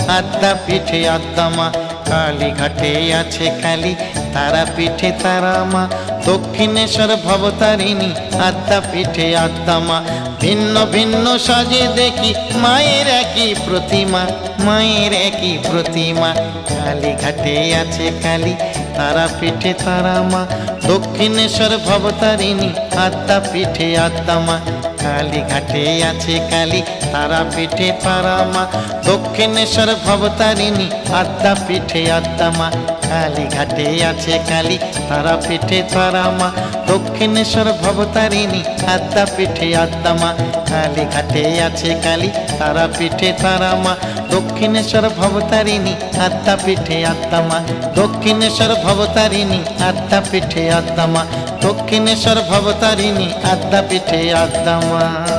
আদ্যা পিঠে আদ্যা মা। কালীঘাটে আছে কালী, তারাপীঠে তারা মা। দক্ষিণেশ্বর ভবতারিণী, আদ্যা পিঠে আদ্যা মা। ভিন্ন ভিন্ন সাজে দেখি মায়ের একই প্রতিমা, মায়ের একই প্রতিমা। কালীঘাটে আছে কালী, তারাপীঠে তারা মা। দক্ষিণেশ্বর ভবতারিণী, আদ্যা পিঠে আদ্যা মা। কালীঘাটে আছে কালী, তারাপীঠে তারা মা। দক্ষিণেশ্বর ভবতারিণী, আদ্যা পিঠে আদ্যা মা। কালীঘাটে আছে কালী, তারাপীঠে তারা মা। দক্ষিণেশ্বর ভবতারিণী, আদ্যা পিঠে আদ্যা মা। কালীঘাটে আছে কালী, তারাপীঠে তারা মা। দক্ষিণেশ্বর ভবতারিণী, আদ্যা পিঠে আদ্যা মা। দক্ষিণেশ্বর ভবতারিণী, আদ্যা পিঠে আদ্যা মা। দক্ষিণেশ্বর ভবতারিণী, আদ্যা পিঠে আদ্যা মা।